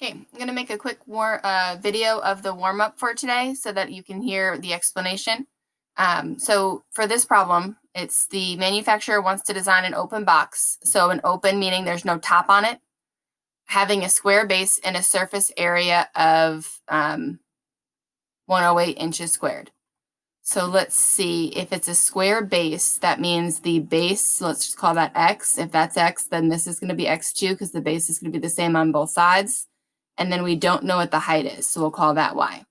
Okay, I'm going to make a quick video of the warm-up for today so that you can hear the explanation. So for this problem, it's the manufacturer wants to design an open box. So an open meaning there's no top on it, having a square base and a surface area of 108 inches squared. So let's see, if it's a square base, that means the base, let's just call that x. If that's x, then this is going to be x2 because the base is going to be the same on both sides. And then we don't know what the height is, so we'll call that y.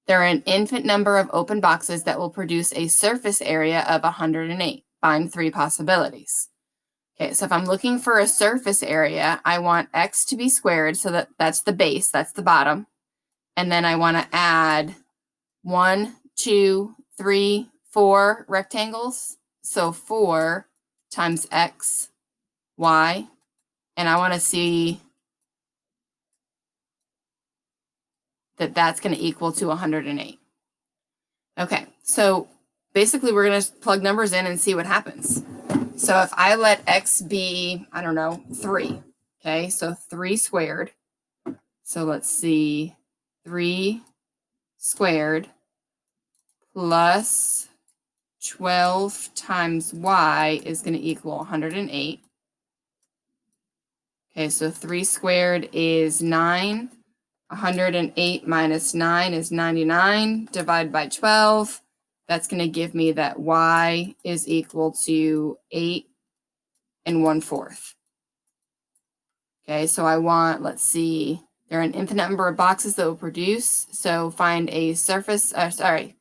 There are an infinite number of open boxes that will produce a surface area of 108. Find three possibilities. Okay, so if I'm looking for a surface area, I want x to be squared, so that's the base, that's the bottom. And then I want to add 1, 2, 3, 4 rectangles. So 4 times x, y. And I want to see that that's going to equal to 108. Okay, so basically we're going to plug numbers in and see what happens. So if I let x be, I don't know, 3, okay, so 3 squared. So let's see, 3 squared plus 12 times y is going to equal 108. Okay, so 3 squared is 9. 108 minus 9 is 99. Divided by 12. That's going to give me that y is equal to 8 1/4. Okay, so I want, let's see, there are an infinite number of boxes that will produce. So find a surface, sorry,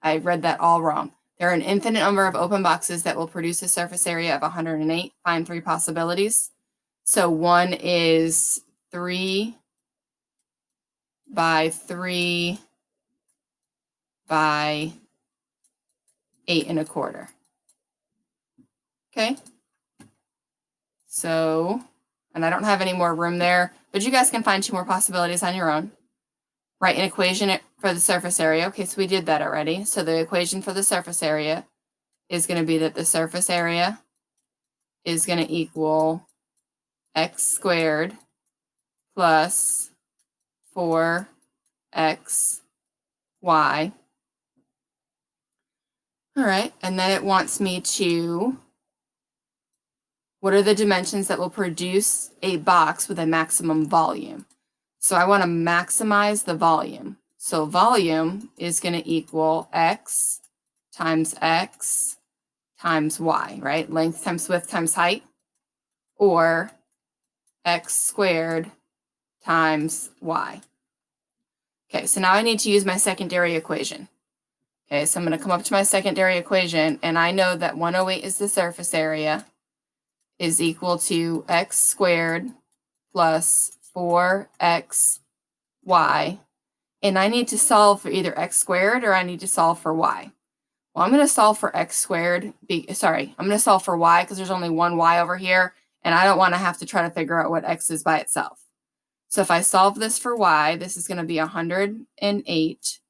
I read that all wrong. There are an infinite number of open boxes that will produce a surface area of 108. Find three possibilities. So one is 3 by 3 by 8 1/4. Okay. So, and I don't have any more room there, but you guys can find two more possibilities on your own. Write an equation for the surface area. Okay, so we did that already. So the equation for the surface area is going to be that the surface area is going to equal x squared plus 4x y. All right, and then it wants me to, what are the dimensions that will produce a box with a maximum volume? So I want to maximize the volume. So volume is going to equal x times y, right? Length times width times height, or x squared times y. Okay, so now I need to use my secondary equation. Okay, so I'm going to come up to my secondary equation, and I know that 108 is the surface area, is equal to x squared plus 4xy. And I need to solve for either x squared or I need to solve for y. Well, I'm going to solve for x squared. I'm going to solve for y because there's only one y over here, and I don't want to have to try to figure out what x is by itself. So if I solve this for y, this is going to be 108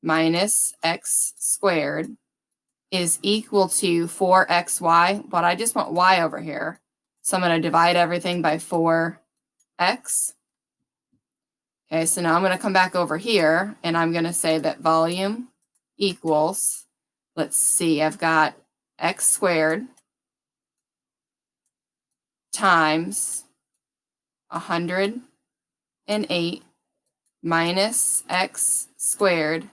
minus x squared is equal to 4xy, but I just want y over here. So I'm going to divide everything by 4x. Okay, so now I'm going to come back over here, and I'm going to say that volume equals, let's see, I've got x squared times 108 minus x squared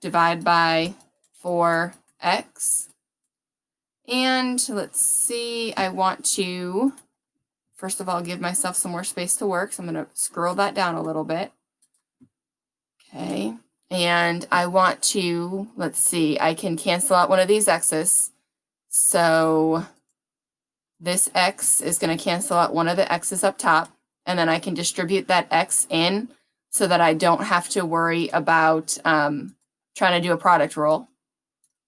divided by 4x. And let's see, I want to, first of all, give myself some more space to work. So I'm going to scroll that down a little bit. Okay. And I want to, let's see, I can cancel out one of these x's. So this x is going to cancel out one of the x's up top. And then I can distribute that x in so that I don't have to worry about trying to do a product rule.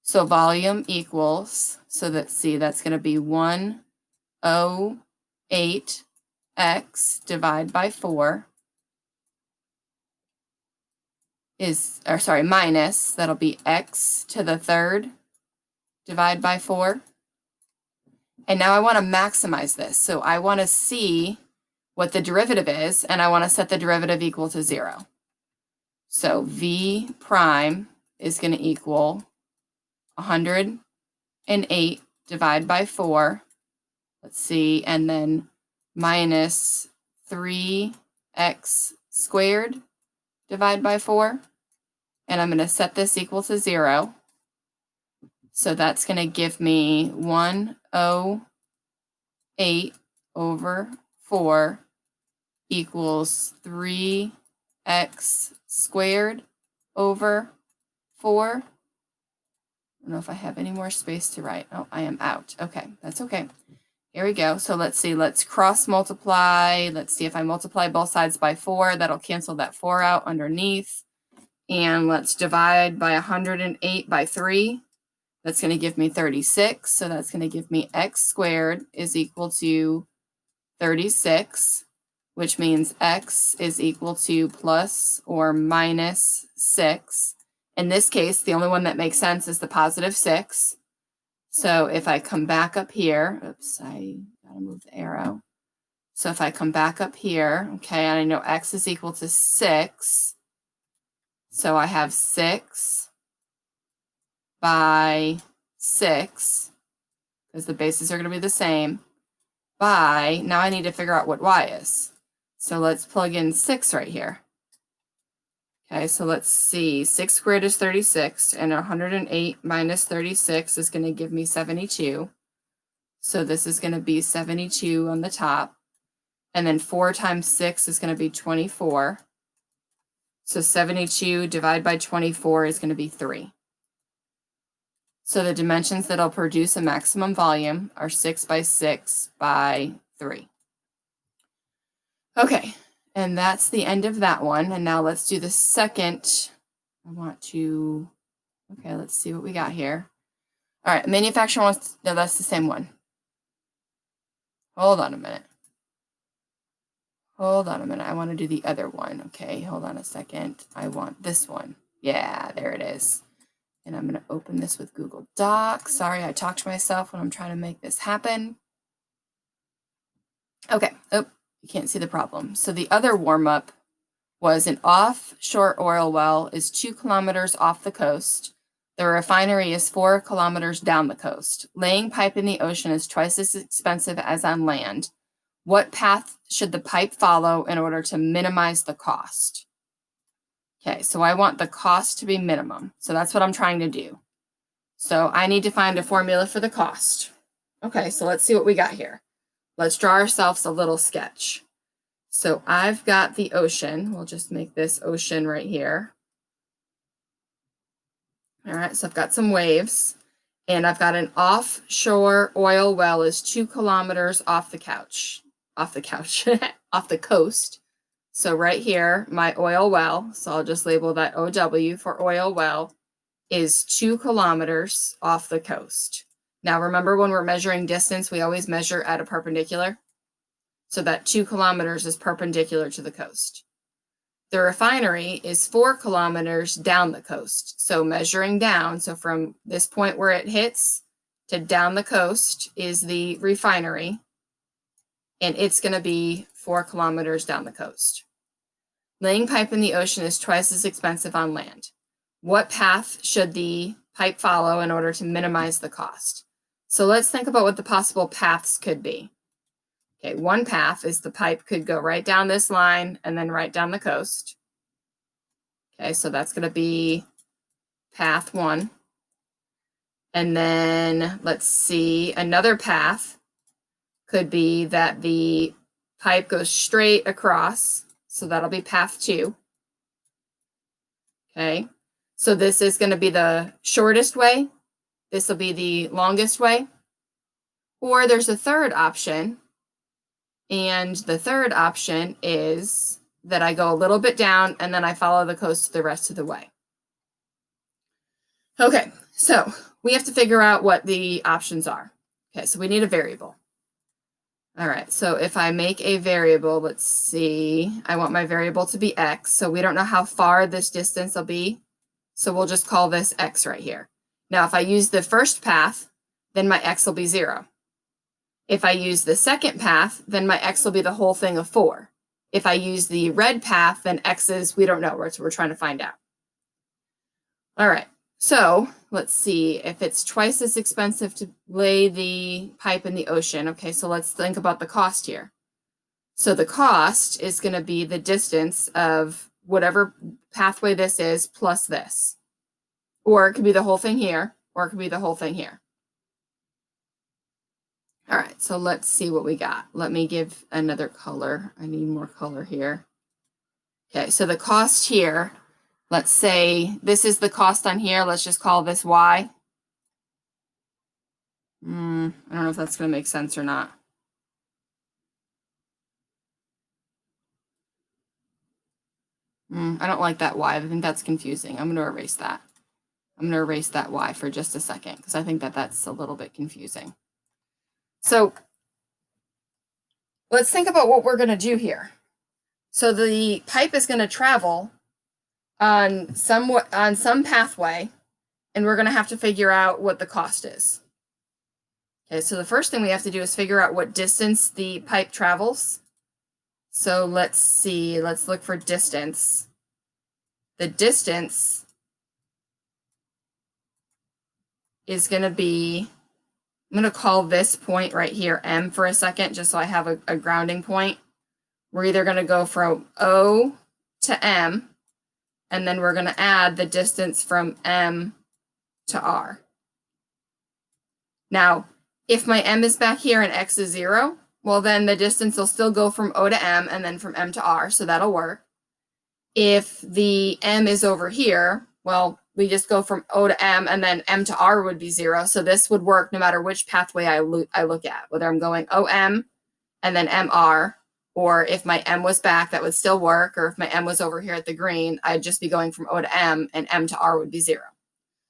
So volume equals, so let's see, that's going to be 108x divided by 4 is, or sorry, minus, that'll be x to the third divided by 4. And now I want to maximize this. So I want to see what the derivative is, and I want to set the derivative equal to 0. So v prime is going to equal 108 divided by 4. Let's see, and then minus 3x squared divided by 4. And I'm going to set this equal to 0. So that's going to give me 108 over 4 equals 3x squared over 4. I don't know if I have any more space to write. Oh, I am out. Okay, that's okay. Here we go. So let's see. Let's cross multiply. Let's see if I multiply both sides by 4. That'll cancel that 4 out underneath. And let's divide by 108 by 3. That's going to give me 36. So that's going to give me x squared is equal to 36, which means x is equal to plus or minus 6. In this case, the only one that makes sense is the positive 6. So if I come back up here, oops, I gotta move the arrow. So if I come back up here, okay, and I know x is equal to 6. So I have 6 by 6, because the bases are going to be the same, by, now I need to figure out what y is. So let's plug in 6 right here. Okay, so let's see, 6 squared is 36, and 108 minus 36 is going to give me 72. So this is going to be 72 on the top. And then 4 times 6 is going to be 24. So 72 divided by 24 is going to be 3. So the dimensions that'll produce a maximum volume are 6 by 6 by 3. Okay, and that's the end of that one. And now let's do the second. Okay, let's see what we got here. All right, manufacturer wants, no, that's the same one. Hold on a minute. I want to do the other one. Okay, hold on a second. I want this one. Yeah, there it is. And I'm going to open this with Google Docs. Sorry, I talk to myself when I'm trying to make this happen. Okay, oh, you can't see the problem. So the other warm-up was an offshore oil well is 2 kilometers off the coast. The refinery is 4 kilometers down the coast. Laying pipe in the ocean is twice as expensive as on land. What path should the pipe follow in order to minimize the cost? Okay, so I want the cost to be minimum. So that's what I'm trying to do. So I need to find a formula for the cost. Okay, so let's see what we got here. Let's draw ourselves a little sketch. So I've got the ocean. We'll just make this ocean right here. All right, so I've got some waves. And I've got an offshore oil well is 2 kilometers off the coast. So right here, my oil well, so I'll just label that OW for oil well, is 2 kilometers off the coast. Now remember, when we're measuring distance, we always measure at a perpendicular. So that 2 kilometers is perpendicular to the coast. The refinery is 4 kilometers down the coast. So measuring down, so from this point where it hits to down the coast is the refinery, and it's going to be 4 kilometers down the coast. Laying pipe in the ocean is twice as expensive on land. What path should the pipe follow in order to minimize the cost? So let's think about what the possible paths could be. Okay, one path is the pipe could go right down this line and then right down the coast. Okay, so that's going to be path 1. And then let's see, another path could be that the pipe goes straight across. So that'll be path 2. Okay, so this is going to be the shortest way. This will be the longest way. Or there's a third option. And the third option is that I go a little bit down and then I follow the coast the rest of the way. Okay, so we have to figure out what the options are. Okay, so we need a variable. All right, so if I make a variable, let's see, I want my variable to be x, so we don't know how far this distance will be, so we'll just call this x right here. Now, if I use the first path, then my x will be 0. If I use the second path, then my x will be the whole thing of 4. If I use the red path, then x is, we don't know, so we're trying to find out. All right, so let's see if it's twice as expensive to lay the pipe in the ocean. Okay, so let's think about the cost here. So the cost is going to be the distance of whatever pathway this is plus this. Or it could be the whole thing here, or it could be the whole thing here. All right, so let's see what we got. Let me give another color. I need more color here. Okay, so the cost here, let's say this is the cost on here. Let's just call this y. I don't know if that's going to make sense or not. I don't like that y. I think that's confusing. I'm going to erase that. I'm going to erase that y for just a second because I think that that's a little bit confusing. So let's think about what we're going to do here. So the pipe is going to travel on some pathway, and we're going to have to figure out what the cost is. Okay, so the first thing we have to do is figure out what distance the pipe travels. So let's see, let's look for distance. The distance is going to be, I'm going to call this point right here M for a second, just so I have a grounding point. We're either going to go from O to M, and then we're going to add the distance from M to R. Now, if my M is back here and X is 0, well, then the distance will still go from O to M and then from M to R, so that'll work. If the M is over here, well, we just go from O to M and then M to R would be 0, so this would work no matter which pathway I look at, whether I'm going OM and then MR, or if my M was back, that would still work, or if my M was over here at the green, I'd just be going from O to M and M to R would be 0.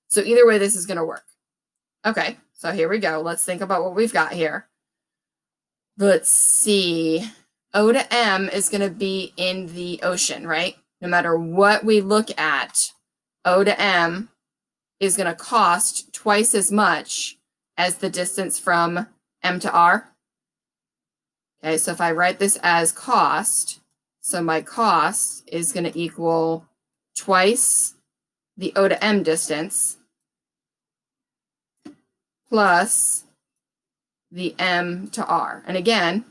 So either way, this is going to work. Okay, so here we go. Let's think about what we've got here. Let's see. O to M is going to be in the ocean, right? No matter what we look at, O to M is going to cost twice as much as the distance from M to R. Okay, so if I write this as cost, so my cost is going to equal twice the O to M distance plus the M to R. And again,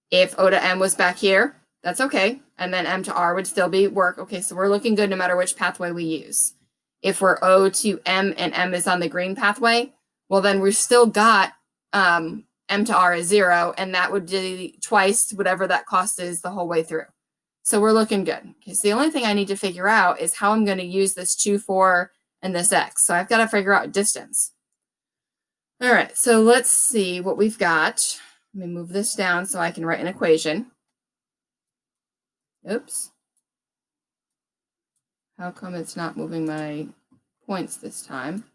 if O to M was back here, that's okay. And then M to R would still be work. Okay, so we're looking good no matter which pathway we use. If we're O to M and M is on the green pathway, well, then we've still got M to R is 0, and that would be twice whatever that cost is the whole way through. So we're looking good. Okay, so the only thing I need to figure out is how I'm going to use this 2, 4, and this X. So I've got to figure out distance. All right, so let's see what we've got. Let me move this down so I can write an equation. Oops. How come it's not moving my points this time?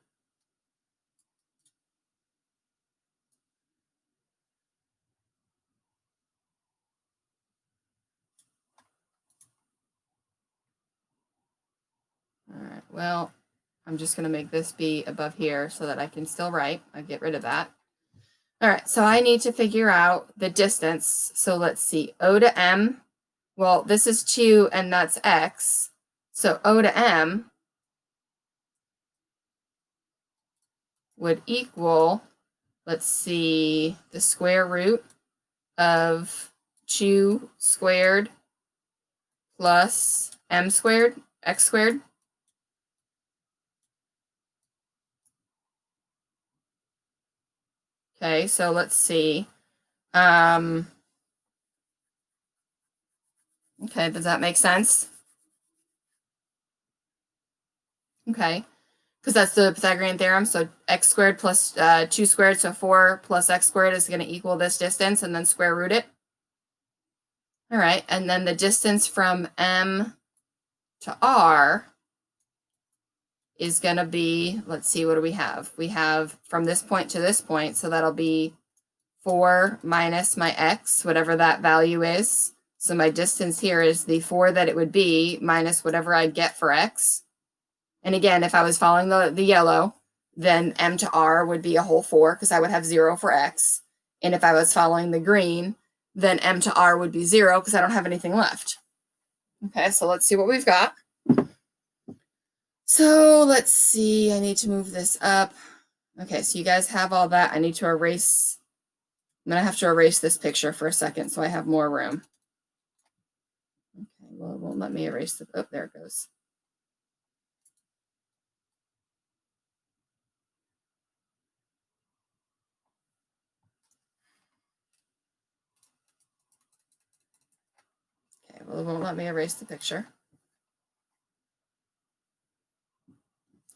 All right, well, I'm just going to make this be above here so that I can still write. I'll get rid of that. All right, so I need to figure out the distance. So let's see, O to M. Well, this is 2 and that's X. So O to M would equal, let's see, the square root of 2 squared plus M squared, X squared. Okay, so let's see. Okay, does that make sense? Okay, because that's the Pythagorean theorem. So x squared plus 2 squared, so 4 plus x squared is going to equal this distance, and then square root it. All right, and then the distance from M to R is going to be, let's see, what do we have? We have from this point to this point, so that'll be 4 minus my x, whatever that value is. So my distance here is the 4 that it would be minus whatever I'd get for x. And again, if I was following the yellow, then M to R would be a whole 4 because I would have 0 for x. And if I was following the green, then m to r would be 0 because I don't have anything left. Okay, so let's see what we've got. So let's see, I need to move this up. Okay, so you guys have all that. I need to erase, I'm gonna have to erase this picture for a second so I have more room. Okay, well, it won't let me erase the, oh, there it goes. Okay, well, it won't let me erase the picture.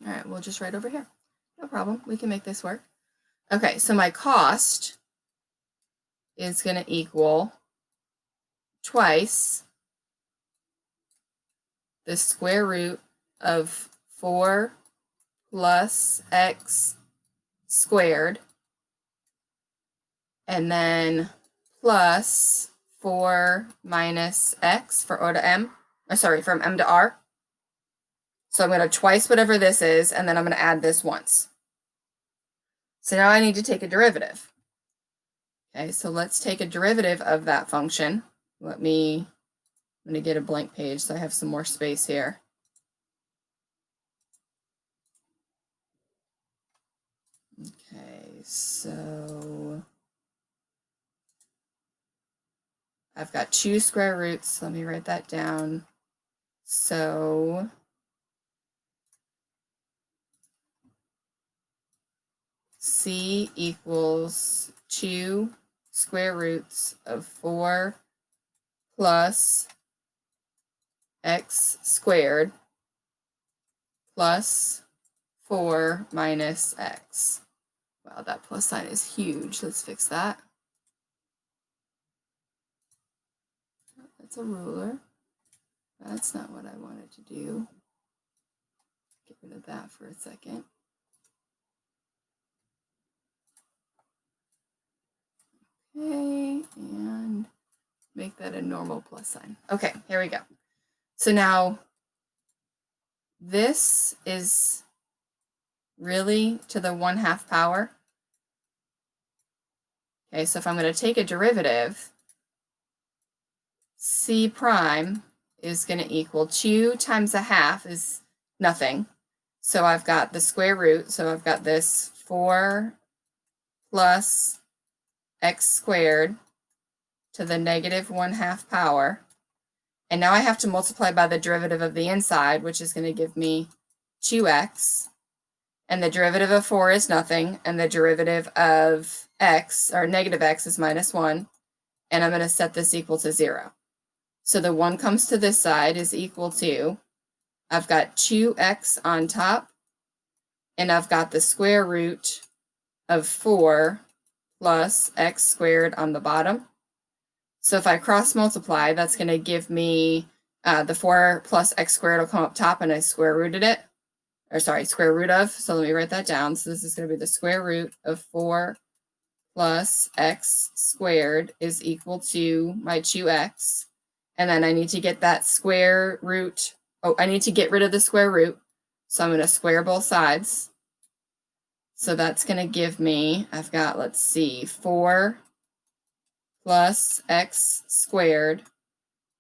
All right, we'll just write over here. No problem, we can make this work. Okay, so my cost is gonna equal twice the square root of 4 plus x squared, and then plus 4 minus x for O to m, or sorry, from m to r. So I'm going to twice whatever this is, and then I'm going to add this once. So now I need to take a derivative. Okay, so let's take a derivative of that function. I'm going to get a blank page so I have some more space here. Okay, so I've got 2 square roots. Let me write that down. So c equals 2 square roots of 4 plus x squared plus 4 minus x. Wow, that plus sign is huge. Let's fix that. That's a ruler. That's not what I wanted to do. Get rid of that for a second. Okay, and make that a normal plus sign. Okay, here we go. So now this is really to the 1/2 power. Okay, so if I'm going to take a derivative, c prime is going to equal 2 times 1/2 is nothing. So I've got the square root, so I've got this 4 plus x squared to the negative 1/2 power. And now I have to multiply by the derivative of the inside, which is going to give me 2x. And the derivative of 4 is nothing, and the derivative of x, or negative x, is -1. And I'm going to set this equal to 0. So the 1 comes to this side is equal to, I've got 2x on top, and I've got the square root of 4 plus x squared on the bottom. So if I cross multiply, that's going to give me the 4 plus x squared will come up top, and I square rooted it. Or sorry, square root of. So let me write that down. So this is going to be the square root of 4 plus x squared is equal to my 2x. And then I need to get that square root. Oh, I need to get rid of the square root. So I'm going to square both sides. So that's going to give me, I've got, let's see, 4 plus x squared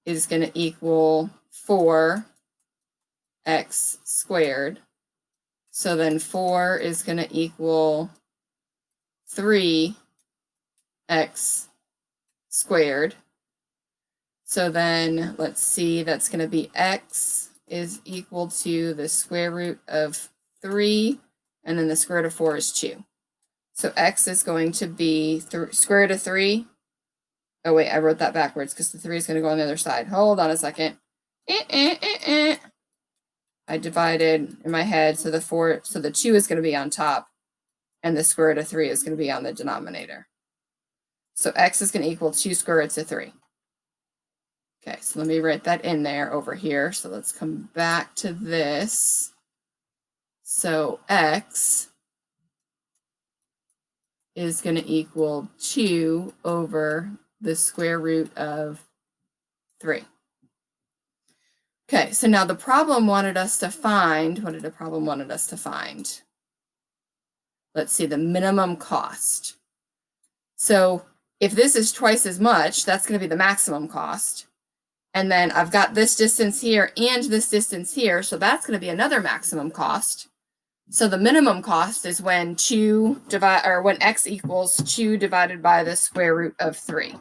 is going to equal 4 x squared. So then 4 is going to equal 3 x squared. So then let's see, that's going to be x is equal to the square root of 3, and then the square root of 4 is 2. So x is going to be square root of 3. Oh wait, I wrote that backwards because the 3 is going to go on the other side. Hold on a second. I divided in my head, so the 2 is going to be on top, and the square root of 3 is going to be on the denominator. So x is going to equal 2 square roots of 3. Okay, so let me write that in there over here. So let's come back to this. So x is going to equal 2 over the square root of 3. Okay, so now the problem wanted us to find, what did the problem wanted us to find? Let's see, the minimum cost. So if this is twice as much, that's going to be the maximum cost. And then I've got this distance here and this distance here, so that's going to be another maximum cost. So the minimum cost is when when x equals 2 divided by the square root of 3.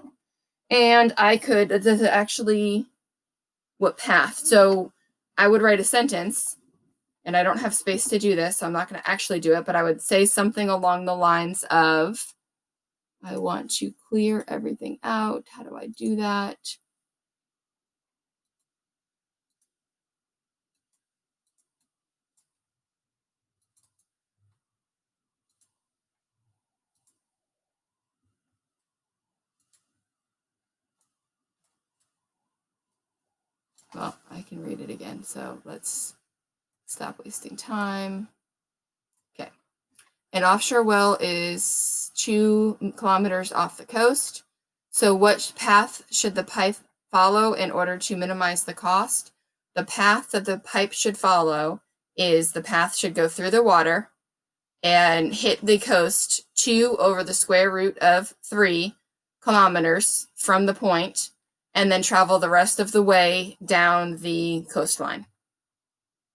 And I could actually, what path? So I would write a sentence, and I don't have space to do this, so I'm not going to actually do it, but I would say something along the lines of, I want to clear everything out. How do I do that? Well, I can read it again, so let's stop wasting time. Okay. An offshore well is 2 kilometers off the coast. So what path should the pipe follow in order to minimize the cost? The path that the pipe should follow is the path should go through the water and hit the coast 2 over the square root of 3 kilometers from the point, and then travel the rest of the way down the coastline.